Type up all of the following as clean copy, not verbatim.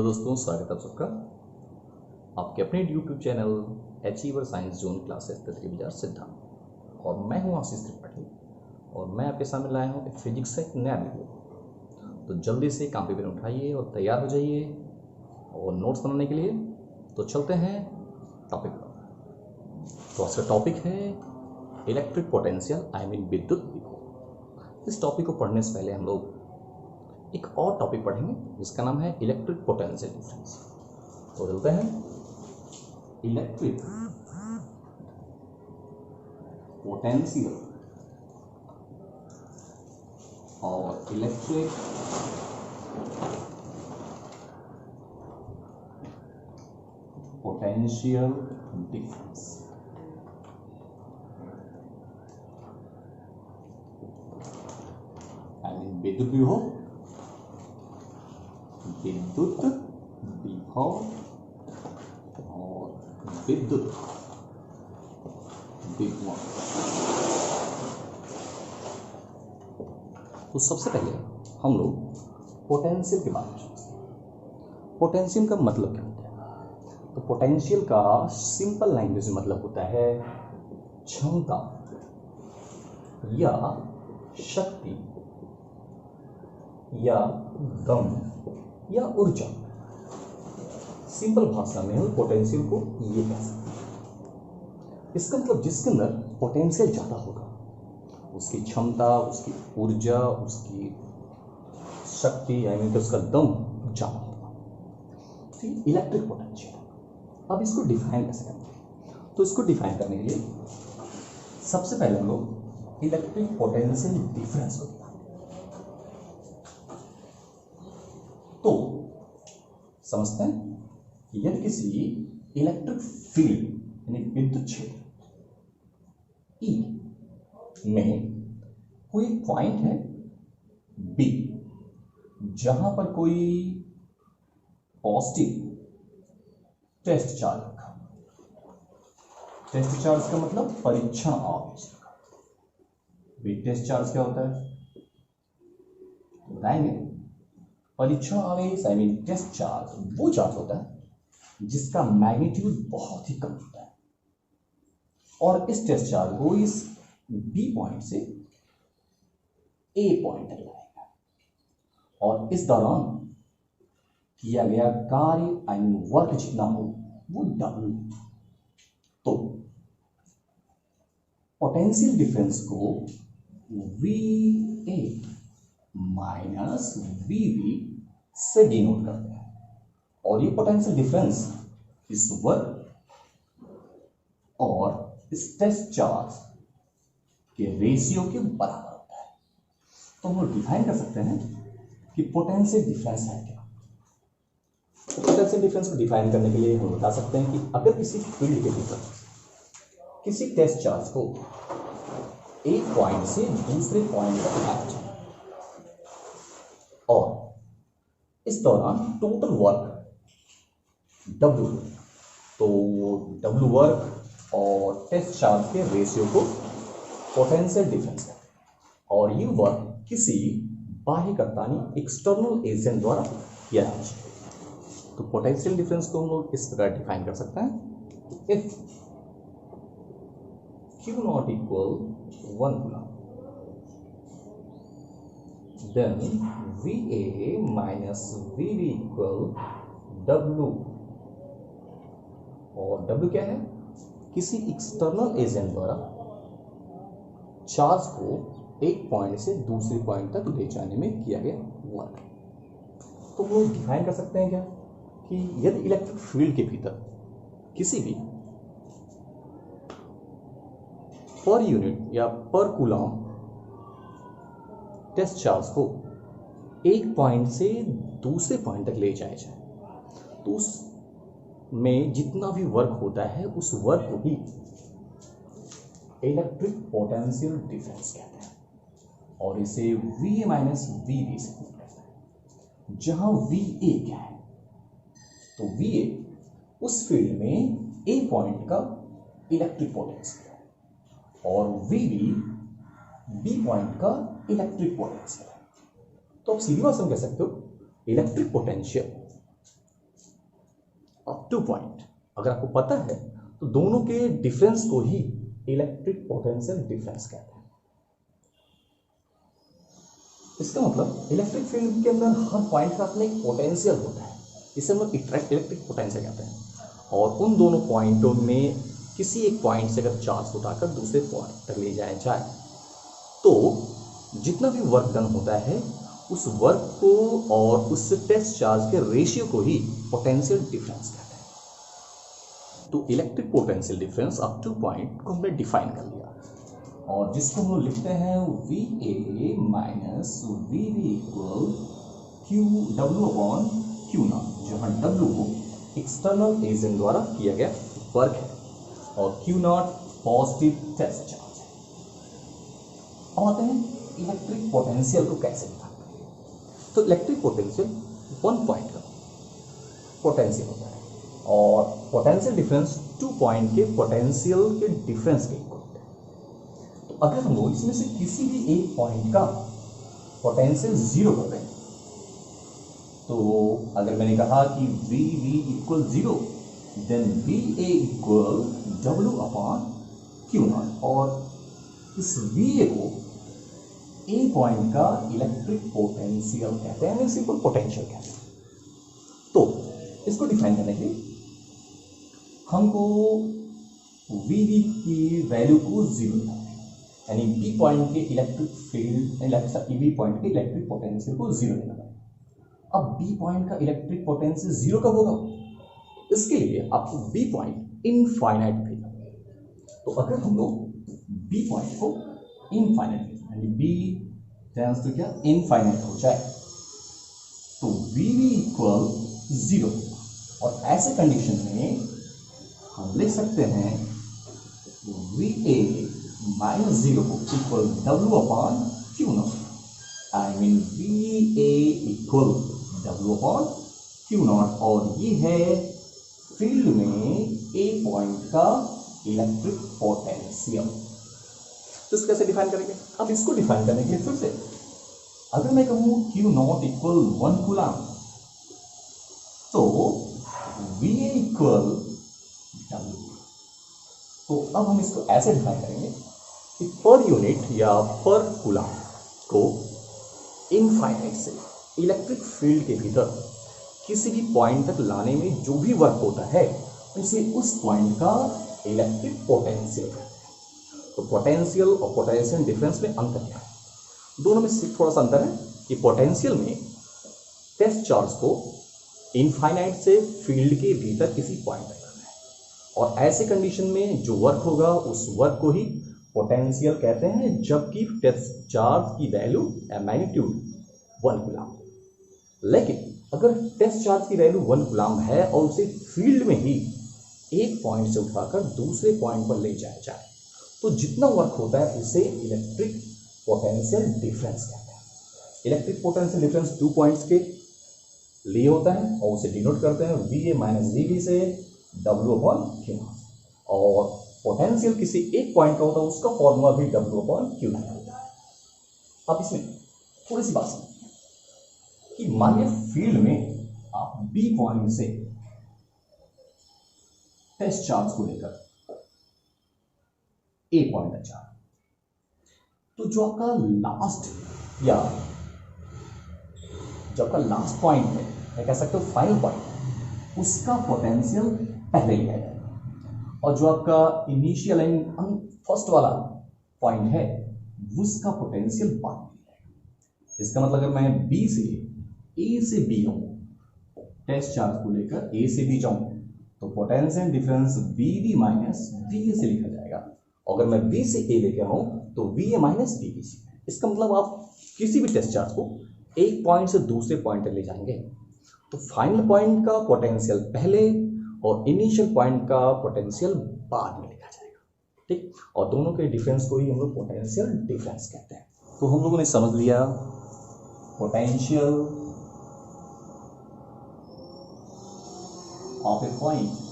दोस्तों, स्वागत है आप सबका आपके अपने YouTube channel achiever science zone classes तत्री बाजार सिद्धांत। और मैं हूं आशीष त्रिपाठी और मैं आपके सामने लाया हूं फिजिक्स का एक नया वीडियो। तो जल्दी से कॉपी पेन उठाइए और तैयार हो जाइए और नोट्स बनाने के लिए। तो चलते हैं टॉपिक पर। तो आज का टॉपिक है इलेक्ट्रिक पोटेंशियल, आई मीन विद्युत विभव। इस टॉपिक को पढ़ने से पहले हम लोग एक और टॉपिक पढ़ेंगे जिसका नाम है इलेक्ट्रिक पोटेंशियल डिफरेंस। तो चलते हैं इलेक्ट्रिक पोटेंशियल और electric potential difference. I mean विद्युत विभव, विद्युत विभव और विद्युत विभव। तो सबसे पहले हम लोग पोटेंशियल के बारे में समझते हैं। पोटेंशियल का मतलब क्या होता है? तो पोटेंशियल का सिंपल लैंग्वेज में मतलब होता है क्षमता या शक्ति या दम या ऊर्जा। सिंपल भाषा में हम पोटेंशियल को ये कह सकते हैं। इसका मतलब जिसके अंदर पोटेंशियल ज़्यादा होगा उसकी क्षमता, उसकी ऊर्जा, उसकी शक्ति, आई मीन उसका दम ज़्यादा होगा। तो इलेक्ट्रिक पोटेंशियल। अब इसको डिफाइन कैसे करते हैं? तो इसको डिफाइन करने के लिए सबसे पहले हम लोग इलेक्ट्रिक पोटेंशियल डिफरेंस को तो समझते हैं कि यदि किसी इलेक्ट्रिक फील्ड यानी विद्युत क्षेत्र E में कोई पॉइंट है B जहां पर कोई पॉजिटिव टेस्ट चार्ज रखा। टेस्ट चार्ज का मतलब परीक्षण आवेश। टेस्ट चार्ज क्या होता है बताएंगे। परीक्षण आवेश आई मीन टेस्ट चार्ज वो चार्ज होता है जिसका मैग्नीट्यूड बहुत ही कम होता है और इस टेस्ट चार्ज को इस बी पॉइंट से ए पॉइंट तक लाएगा और इस दौरान किया गया कार्य आई मीन वर्क जितना हो वो डब्ल्यू। तो पोटेंशियल डिफरेंस को V A minus V B से डिनोट करते हैं और ये पोटेंशियल डिफरेंस इस वर्क और इस टेस्ट चार्ज के रेशियो के बराबर होता है। तो हम लोग डिफाइन कर सकते हैं कि पोटेंशियल डिफरेंस है क्या। तो पोटेंशियल डिफरेंस को डिफाइन करने के लिए हम बता सकते हैं कि अगर किसी फील्ड के भीतर किसी टेस्ट चार्ज को एक पॉइंट से दूसरे पॉइंट तक लाया जाए और इस दौरान टोटल वर्क W, तो W वर्क और टेस्ट चार्ज के रेशियो को पोटेंशियल डिफरेंस है और ये वर्क किसी बाह्यकर्ता एक्सटर्नल एजेंट द्वारा किया जाना चाहिए। तो पोटेंशियल डिफरेंस को हम लोग इस तरह डिफाइन कर सकते हैं। If Q not equal 1 coulomb then VA minus VB equal W। और W क्या है? किसी एक्सटर्नल एजेंट द्वारा चार्ज को एक पॉइंट से दूसरे पॉइंट तक ले जाने में किया गया वर्क। तो वो डिफाइन कर सकते हैं क्या कि यदि इलेक्ट्रिक फील्ड के भीतर किसी भी पर यूनिट या पर कूलम टेस्ट चार्ज को एक पॉइंट से दूसरे पॉइंट तक ले जाया जाए तो उसमें जितना भी वर्क होता है उस वर्क को ही इलेक्ट्रिक पोटेंशियल डिफरेंस कहते हैं और इसे VA माइनस VB से कहते हैं। जहां VA क्या है? तो VA उस फील्ड में A पॉइंट का इलेक्ट्रिक पोटेंशियल है और VB B पॉइंट का इलेक्ट्रिक पोटेंशियल है। तो आप सीधी भाषा में कह सकते हो electric potential of two point, अगर आपको पता है तो दोनों के डिफरेंस को ही इलेक्ट्रिक पोटेंशियल डिफरेंस कहते हैं। इसका मतलब इलेक्ट्रिक फील्ड के अंदर हर पॉइंट का अपना एक पोटेंशियल होता है, इसे हम लोग इलेक्ट्रिक पोटेंशियल कहते हैं। और उन दोनों पॉइंटों में किसी एक पॉइंट से अगर चार्ज उठाकर दूसरे पॉइंट तक ले जाया जाए तो जितना भी वर्क डन होता है उस वर्क को और उस टेस्ट चार्ज के रेशियो को ही पोटेंशियल डिफरेंस कहते हैं। तो electric potential difference up two point को हमने डिफाइन कर लिया और जिसको हम लोग लिखते हैं V A minus V B equal Q W upon Q naught, जहाँ डब्ल्यू को एक्सटर्नल एजेंट द्वारा किया गया वर्क है और Q naught positive test charge है। अब आते हैं इलेक्ट्रिक पोटेंशियल को कैसे दिखाते हैं। तो इलेक्ट्रिक पोटेंशियल वन पॉइंट का पोटेंशियल होता है और पोटेंशियल डिफरेंस टू पॉइंट के पोटेंशियल के डिफरेंस के इक्वल होता है। तो अगर हम लोग इसमें से किसी भी एक पॉइंट का पोटेंशियल जीरो करते हैं तो अगर मैंने कहा कि V V equal zero then V A equal W upon Q naught और इस वी ए को ए पॉइंट का इलेक्ट्रिक पोटेंशियल कहते हैं, सिंपल पोटेंशियल कहते हैं। तो इसको डिफाइन करने के लिए हमको वी वी की वैल्यू को जीरो करना है, यानी बी पॉइंट के इलेक्ट्रिक फील्ड बी पॉइंट के इलेक्ट्रिक पोटेंशियल को जीरो लेना है। अब बी पॉइंट का इलेक्ट्रिक पोटेंशियल जीरो कब होगा, इसके लिए आपको बी पॉइंट इनफाइनाइट भेजना है। तो अगर हम लोग बी पॉइंट को इनफाइनाइट यानी बी टेंड्स टू क्या इनफाइनाइट हो जाए तो वी वी इक्वल जीरो और ऐसे कंडीशन में हम लिख सकते हैं V A minus zero equal W upon Q not, I mean we A equal W upon Q naught और ये है फील्ड में ए पॉइंट का इलेक्ट्रिक पोटेंशियल। तो इसको कैसे डिफाइन करेंगे। अब इसको डिफाइन करने के लिए फिर से अगर मैं कहूं क्यू नॉट इक्वल 1 कूलम तो वी ए इक्वल डब्ल्यू। तो अब हम इसको ऐसे डिफाइन करेंगे कि पर यूनिट या पर कूलम को इनफाइनाइट से इलेक्ट्रिक फील्ड के भीतर किसी भी पॉइंट तक लाने में जो भी वर्क होता है उसे उस पॉइंट का इलेक्ट्रिक पोटेंशियल कहते हैं। तो पोटेंशियल और पोटेंशियल डिफरेंस में अंतर क्या है, दोनों में सिर्फ थोड़ा सा अंतर है कि पोटेंशियल में टेस्ट चार्ज को इनफाइनाइट से फील्ड के भीतर किसी पॉइंट तक लाना है और ऐसे कंडीशन में जो वर्क होगा उस वर्क को ही पोटेंशियल कहते हैं, जबकि टेस्ट चार्ज की वैल्यू या मैग्नीट्यूड 1 कूलम। लेकिन अगर टेस्ट चार्ज की वैल्यू 1 कूलम है और उसे फील्ड में ही एक पॉइंट से उठाकर दूसरे पॉइंट पर ले जाया जाए तो जितना वर्क होता है उसे इलेक्ट्रिक पोटेंशियल डिफरेंस कहते हैं। इलेक्ट्रिक पोटेंशियल डिफरेंस 2 पॉइंट्स के लिए होता है और उसे डिनोट करते हैं V A minus V B से डब्ल्यू अपॉन क्यू नॉट और पोटेंशियल किसी एक पॉइंट का होता है उसका फॉर्मूला भी डब्ल्यू अपॉन क्यू नॉट होता है। अब इसमें थोड़ी सी बात समझिए कि मानिए फील्ड में आप बी पॉइंट से टेस्ट चार्ज को लेकर ए पॉइंट तक जा तो जो आपका लास्ट पॉइंट है मैं कह सकते हो फाइनल पॉइंट उसका पोटेंशियल पहले लिया जाएगा और जो आपका इनिशियल एंड फर्स्ट वाला पॉइंट है उसका पोटेंशियल बाद में लिया जाएगा। इसका मतलब अगर मैं बी से ए से बी जाऊँ टेस्ट चार्ज को लेकर ए से बी जाऊँ तो potential difference B B minus B A से लिखा जाएगा। अगर मैं बी से ए लेके आऊँ तो V A minus B B से। इसका मतलब आप किसी भी टेस्ट चार्ज को एक पॉइंट से दूसरे पॉइंट तक ले जाएंगे तो फाइनल पॉइंट का पोटेंशियल पहले और इनिशियल पॉइंट का पोटेंशियल बाद में लिखा जाएगा, ठीक। और दोनों के डिफरेंस को ही हम लोग पोटेंशियल डिफरेंस कहते हैं। तो हम लोगों ने समझ लिया potential of A point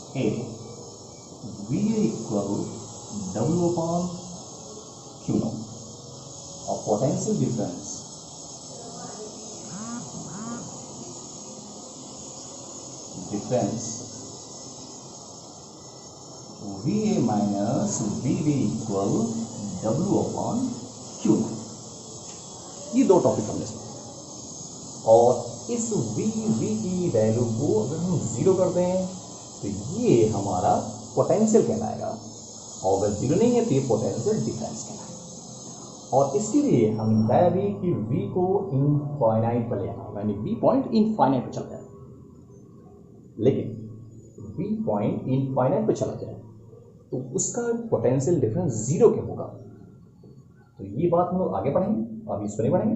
A, V equal W upon Q naught और potential difference difference VA minus VB equal W/Q। ये दो टॉपिक हमने सुना और इस VB की वैल्यू को अगर हम 0 कर दें तो ये हमारा पोटेंशियल कहलाएगा और अगर 0 नहीं है तो ये पोटेंशियल डिफरेंस कहलाएगा। और इसके लिए हम बताया भी कि V को इनफाइनाइट पर ले आना, यानी V पॉइंट इनफाइनाइट पर चला जाए। लेकिन V पॉइंट इनफाइनाइट पर चला जाए तो उसका पोटेंशियल डिफरेंस 0 क्यों होगा? तो ये बात हम लोग आगे पढ़ेंगे, अभी इस पर नहीं पढ़ेंगे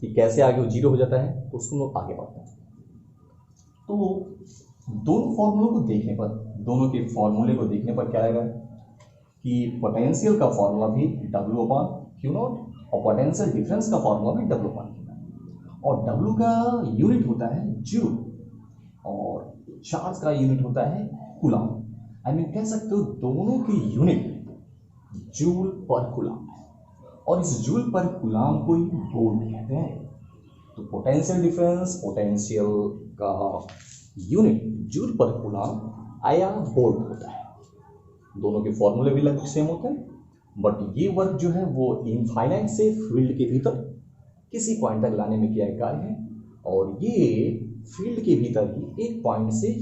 कि कैसे आगे वो 0 हो जाता है, तो उसको हम लोग आगे पढ़ते हैं। तो दोनों फॉर्मूलों को देखने पर, दोनों के फॉर्मूले को देखने पर क्या आएगा कि पोटेंशियल का फॉर्मूला भी W/Q0 और पोटेंशियल डिफरेंस का फॉर्मूला भी W/Q0 और W का यूनिट होता है जूल और चार्ज का यूनिट होता है कूलम। आई मीन कह सकते हो दोनों की यूनिट जूल पर कूलम है और इस जूल पर कूलम को ही वोल्ट कहते हैं। तो पोटेंशियल डिफरेंस, पोटेंशियल का यूनिट जूल पर कूलम आया वोल्ट होता है। दोनों के फॉर्मूले भी लगभग सेम होते हैं, बट ये वर्क जो है वो इनफाइनाइट से फील्ड के भीतर किसी पॉइंट तक लाने में किया गया कार्य है और ये फील्ड के भीतर ही एक पॉइंट से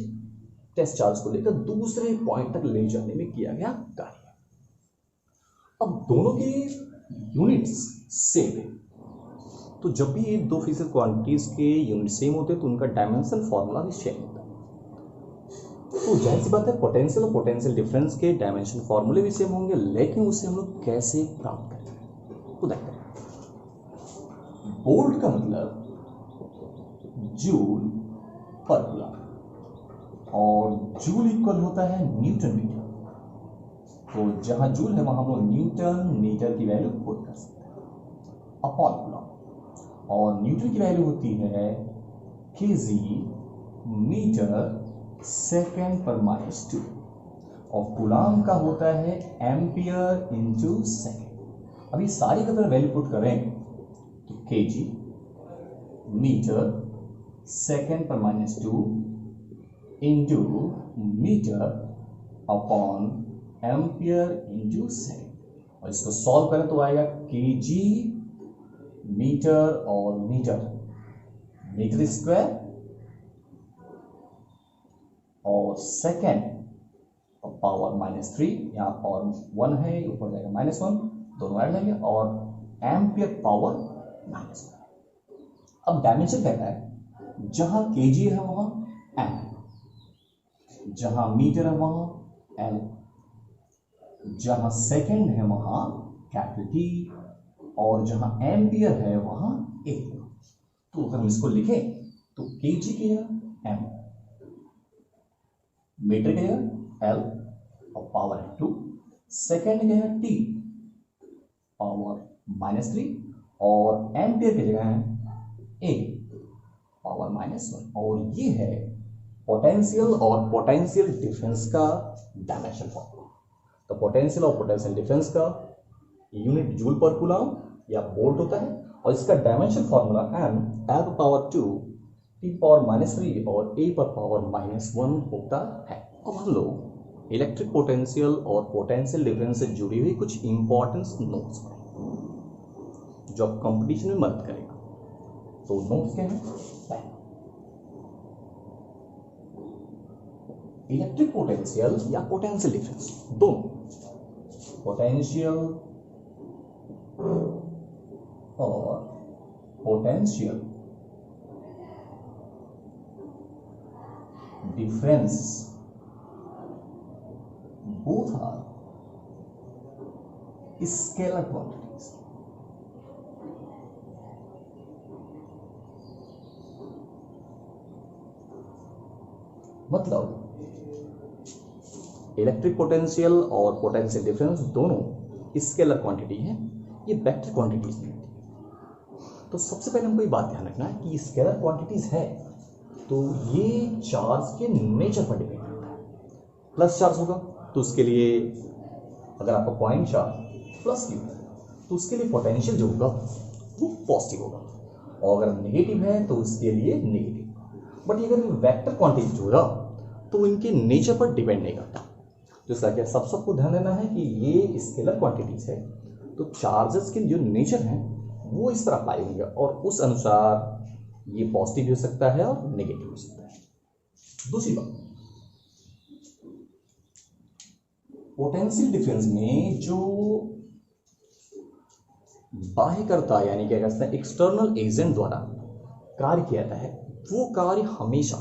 टेस्ट चार्ज को लेकर दूसरे पॉइंट तक ले जाने में किया गया कार्य। अब दोनों के यूनिट्स सेम है, तो जब भी दो फिजिकल क्वांटिटीज के यूनिट सेम होते हैं तो उनका डायमेंशन फॉर्मूला भी सेम होता है। तो जाहिर सी बात है पोटेंशियल और पोटेंशियल डिफरेंस के डायमेंशन फॉर्मूले भी सेम होंगे, लेकिन उससे हम लोग कैसे प्राप्त करते हैं तो देखते हैं। वोल्ट का मतलब जूल पर कूलम और जूल इक्वल होता है न्यूटन मीटर। तो जहां जूल है वहां हम लोग न्यूटन मीटर की वैल्यू पुट कर सकते हैं अपॉन कूलम और न्यूटन की वैल्यू होती है केजी मीटर सेकेंड पर -2 और कूलम का होता है एम्पियर इनटू सेकेंड। अभी सारी का अगर वैल्यू पुट करें तो केजी मीटर सेकेंड पर -2 into metre upon ampere into second और इसको सॉल्व करें तो आएगा केजी मीटर और मीटर स्क्वायर और सेकेंड पावर -3, यहाँ पावर 1 है, ऊपर जाएगा -1, दोनों ऐड लेंगे और एम्पियर पावर -1। अब डायमेंशन कहता है जहां केजी है वहां एम, जहां मीटर है वहां एल, जहां सेकेंड है वहां कैपिटल टी और जहां एम्पियर है वहां ए। तो अगर हम इसको लिखें तो केजी की जगह एम, मीटर की जगह एल और पावर है 2, सेकेंड की जगह टी पावर -3 और एम्पियर की जगह है ए पावर -1 और ये है पोटेंशियल और पोटेंशियल डिफरेंस का डायमेंशन फॉर्मूला। तो पोटेंशियल और पोटेंशियल डिफरेंस का यूनिट जूल पर कूलम या वोल्ट होता है और इसका dimension formula M L power 2 T power -3 और ए पर पावर -1 होता है। अब हम लोग इलेक्ट्रिक पोटेंशियल और पोटेंशियल डिफरेंस से जुड़ी हुई कुछ इंपॉर्टेंस नोट्स पढ़ेंगे जो कंपटीशन में मदद करेगा। तो नोट्स क्या है? इलेक्ट्रिक पोटेंशियल या पोटेंशियल डिफरेंस, दोनों पोटेंशियल और potential difference both are scalar quantities। मतलब इलेक्ट्रिक पोटेंशियल और पोटेंशियल डिफरेंस दोनों स्केलर क्वांटिटी हैं, ये वेक्टर क्वांटिटीज नहीं होती। तो सबसे पहले हमको ये बात ध्यान रखना है कि स्केलर क्वांटिटीज है तो ये चार्ज के नेचर पर डिपेंड करता है। प्लस चार्ज होगा तो उसके लिए, अगर आपका पॉइंट चार्ज प्लस क्यू है तो उसके लिए पोटेंशियल जो होगा वो पॉजिटिव होगा और अगर नेगेटिव है तो उसके लिए नेगेटिव। बट अगर वेक्टर क्वांटिटी जो होगा तो इनके नेचर पर डिपेंड नहीं करता। तो इसका क्या सबको ध्यान देना है कि ये स्केलर क्वांटिटीज है, तो चार्जेस के जो नेचर हैं वो इस पर अप्लाई होंगे और उस अनुसार ये पॉजिटिव हो सकता है और नेगेटिव हो सकता है। दूसरी बात, पोटेंशियल डिफरेंस में जो बाह्यकर्ता यानी क्या कहते हैं एक्सटर्नल एजेंट द्वारा कार्य किया जाता है, वो कार्य हमेशा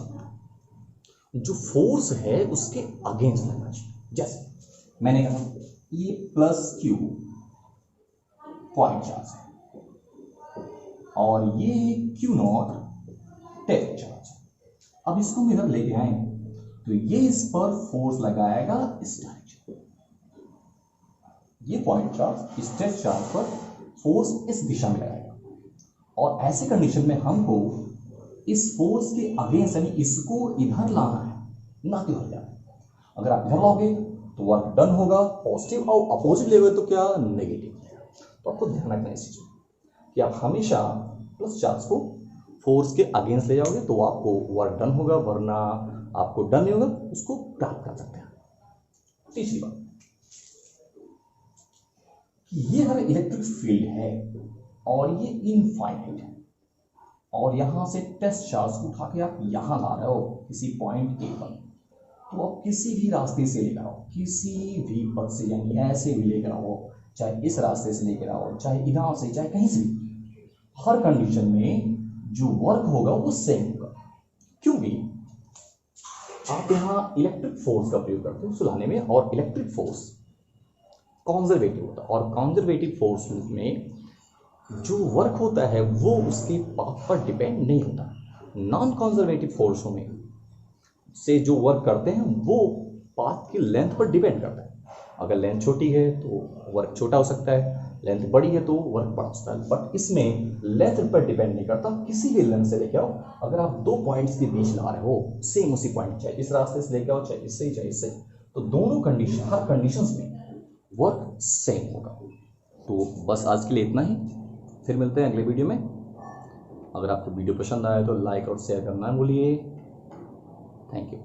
जो फोर्स है उसके अगेंस्ट लगना चाहिए। जैसे मैंने कहा ये प्लस क्यू पॉइंट चार्ज है और ये क्यू नॉट टेस्ट चार्ज है। अब इसको हम इधर लेके आए तो ये इस पर फोर्स लगाएगा इस डायरेक्शन, ये पॉइंट चार्ज इस टेस्ट चार्ज पर फोर्स इस दिशा में लगाएगा और ऐसे कंडीशन में हमको इस फोर्स के अगेंस्ट यानी इसको इधर लाना है, ना कि उधर जाना है। अगर आप इधर लाओगे तो वर्क डन होगा पॉजिटिव और अपोजिट लेवल तो क्या नेगेटिव। तो आपको ध्यान रखना है इस चीज में कि आप हमेशा प्लस चार्ज को फोर्स के अगेंस्ट ले जाओगे तो आपको वर्क डन होगा, वरना आपको डन नहीं होगा, उसको प्राप्त कर सकते हैं। तीसरी बात, ये हमारा इलेक्ट्रिक फील्ड है और ये इनफाइनाइट है और यहां से टेस्ट चार्ज को उठा के आप यहां ला रहे हो किसी पॉइंट ए पर, तो आप किसी भी रास्ते से लेकर आओ, किसी भी पथ से, यानी ऐसे भी लेकर आओ, चाहे इस रास्ते से लेकर आओ, चाहे इधर से, चाहे कहीं से भी, हर कंडीशन में जो वर्क होगा वो सेम होगा। क्योंकि आप यहाँ इलेक्ट्रिक फोर्स का प्रयोग करते हो सुलाने में और इलेक्ट्रिक फोर्स कॉन्जर्वेटिव होता है और कॉन्जर्वेटिव फोर्स में जो वर्क होता है वो उसके पाथ पर डिपेंड नहीं होता। नॉन कॉन्जर्वेटिव फोर्सों में से जो वर्क करते हैं वो पाथ की लेंथ पर डिपेंड करता है। अगर लेंथ छोटी है तो वर्क छोटा हो सकता है, लेंथ बड़ी है तो वर्क बड़ा हो सकता है, बट इसमें लेंथ पर डिपेंड नहीं करता। किसी भी लेंथ से लेके आओ, अगर आप दो पॉइंट्स के बीच ला रहे हो सेम उसी पॉइंट, चाहे इस रास्ते से लेके आओ, चाहे इससे चाहे इससे, तो दोनों कंडीशन हर कंडीशंस में वर्क सेम होगा। तो बस आज के लिए इतना ही, फिर मिलते हैं अगले वीडियो में। अगर आपको वीडियो पसंद आया तो लाइक और शेयर करना ना भूलिए। Thank you.